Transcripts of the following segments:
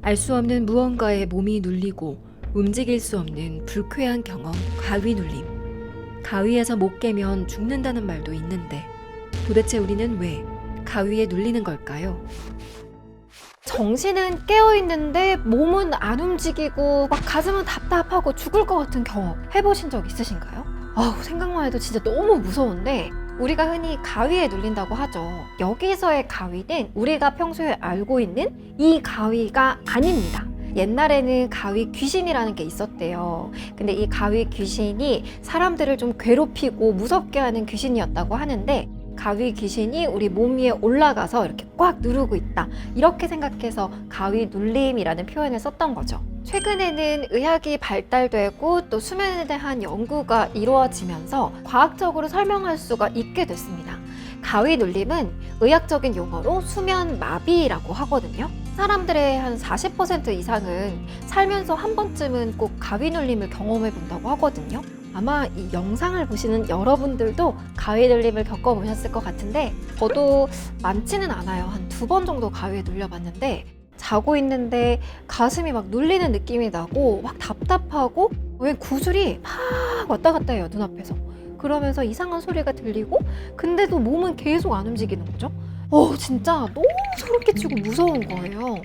알 수 없는 무언가에 몸이 눌리고 움직일 수 없는 불쾌한 경험, 가위 눌림. 가위에서 못 깨면 죽는다는 말도 있는데 도대체 우리는 왜 가위에 눌리는 걸까요? 정신은 깨어있는데 몸은 안 움직이고 막 가슴은 답답하고 죽을 것 같은 경험 해보신 적 있으신가요? 생각만 해도 진짜 너무 무서운데 우리가 흔히 가위에 눌린다고 하죠. 여기서의 가위는 우리가 평소에 알고 있는 이 가위가 아닙니다. 옛날에는 가위 귀신이라는 게 있었대요. 근데 이 가위 귀신이 사람들을 좀 괴롭히고 무섭게 하는 귀신이었다고 하는데 가위 귀신이 우리 몸 위에 올라가서 이렇게 꽉 누르고 있다. 이렇게 생각해서 가위 눌림이라는 표현을 썼던 거죠. 최근에는 의학이 발달되고 또 수면에 대한 연구가 이루어지면서 과학적으로 설명할 수가 있게 됐습니다. 가위 눌림은 의학적인 용어로 수면 마비라고 하거든요. 사람들의 한 40% 이상은 살면서 한 번쯤은 꼭 가위 눌림을 경험해 본다고 하거든요. 아마 이 영상을 보시는 여러분들도 가위 눌림을 겪어보셨을 것 같은데 저도 많지는 않아요. 한 2번 정도 가위에 눌려봤는데 자고 있는데 가슴이 막 눌리는 느낌이 나고 막 답답하고 왜 구슬이 막 왔다 갔다 해요, 눈앞에서. 그러면서 이상한 소리가 들리고 근데도 몸은 계속 안 움직이는 거죠. 진짜 너무 소름 끼치고 무서운 거예요.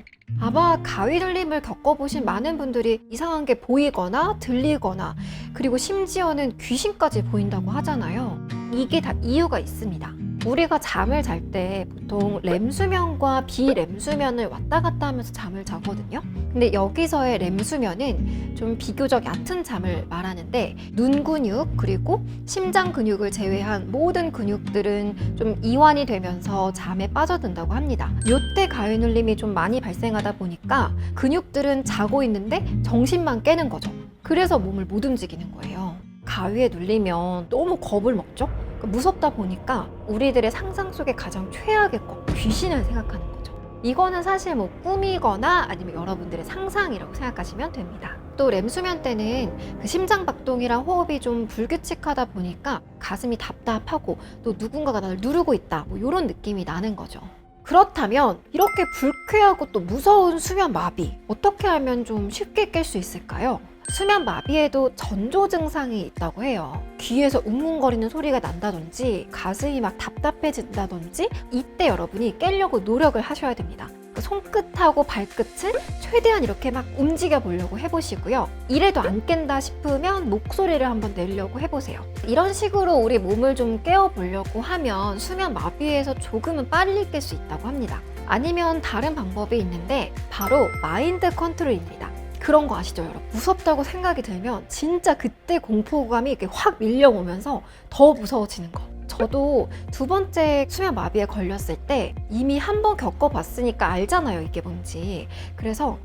아마 가위 눌림을 겪어보신 많은 분들이 이상한 게 보이거나 들리거나 그리고 심지어는 귀신까지 보인다고 하잖아요. 이게 다 이유가 있습니다. 우리가 잠을 잘 때 보통 렘수면과 비렘수면을 왔다 갔다 하면서 잠을 자거든요. 근데 여기서의 렘수면은 좀 비교적 얕은 잠을 말하는데 눈 근육 그리고 심장 근육을 제외한 모든 근육들은 좀 이완이 되면서 잠에 빠져든다고 합니다. 이때 가위 눌림이 좀 많이 발생하다 보니까 근육들은 자고 있는데 정신만 깨는 거죠. 그래서 몸을 못 움직이는 거예요. 가위에 눌리면 너무 겁을 먹죠? 무섭다 보니까 우리들의 상상 속의 가장 최악의 것, 귀신을 생각하는 거죠. 이거는 사실 뭐 꿈이거나 아니면 여러분들의 상상이라고 생각하시면 됩니다. 또 렘수면 때는 그 심장박동이랑 호흡이 좀 불규칙하다 보니까 가슴이 답답하고 또 누군가가 나를 누르고 있다 뭐 이런 느낌이 나는 거죠. 그렇다면 이렇게 불쾌하고 또 무서운 수면 마비 어떻게 하면 좀 쉽게 깰 수 있을까요? 수면 마비에도 전조 증상이 있다고 해요. 귀에서 웅웅거리는 소리가 난다든지 가슴이 막 답답해진다든지 이때 여러분이 깨려고 노력을 하셔야 됩니다. 손끝하고 발끝을 최대한 이렇게 막 움직여 보려고 해보시고요. 이래도 안 깬다 싶으면 목소리를 한번 내려고 해보세요. 이런 식으로 우리 몸을 좀 깨워보려고 하면 수면 마비에서 조금은 빨리 깰 수 있다고 합니다. 아니면 다른 방법이 있는데 바로 마인드 컨트롤입니다. 그런 거 아시죠, 여러분? 무섭다고 생각이 들면 진짜 그때 공포감이 이렇게 확 밀려오면서 더 무서워지는 거. 저도 2번째 수면 마비에 걸렸을 때 이미 한 번 겪어봤으니까 알잖아요, 이게 뭔지. 그래서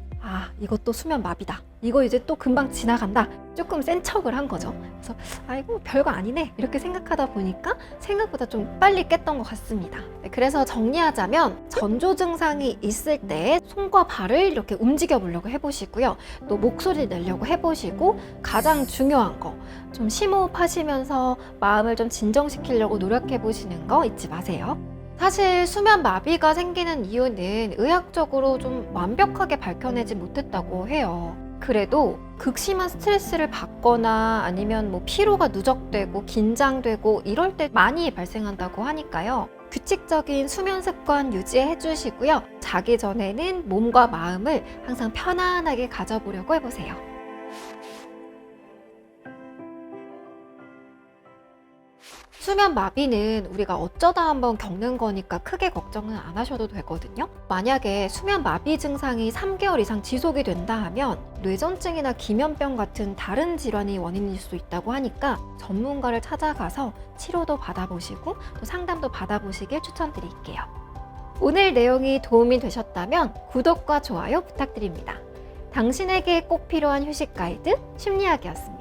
이것도 수면 마비다. 이거 이제 또 금방 지나간다. 조금 센 척을 한 거죠. 그래서 아이고 별거 아니네 이렇게 생각하다 보니까 생각보다 좀 빨리 깼던 것 같습니다. 그래서 정리하자면 전조 증상이 있을 때 손과 발을 이렇게 움직여 보려고 해보시고요. 또 목소리 내려고 해보시고 가장 중요한 거 좀 심호흡하시면서 마음을 좀 진정시키려고 노력해 보시는 거 잊지 마세요. 사실 수면 마비가 생기는 이유는 의학적으로 좀 완벽하게 밝혀내지 못했다고 해요. 그래도 극심한 스트레스를 받거나 아니면 뭐 피로가 누적되고 긴장되고 이럴 때 많이 발생한다고 하니까요. 규칙적인 수면 습관 유지해 주시고요. 자기 전에는 몸과 마음을 항상 편안하게 가져보려고 해보세요. 수면 마비는 우리가 어쩌다 한번 겪는 거니까 크게 걱정은 안 하셔도 되거든요. 만약에 수면 마비 증상이 3개월 이상 지속이 된다 하면 뇌전증이나 기면병 같은 다른 질환이 원인일 수 있다고 하니까 전문가를 찾아가서 치료도 받아보시고 또 상담도 받아보시길 추천드릴게요. 오늘 내용이 도움이 되셨다면 구독과 좋아요 부탁드립니다. 당신에게 꼭 필요한 휴식 가이드 심리학이었습니다.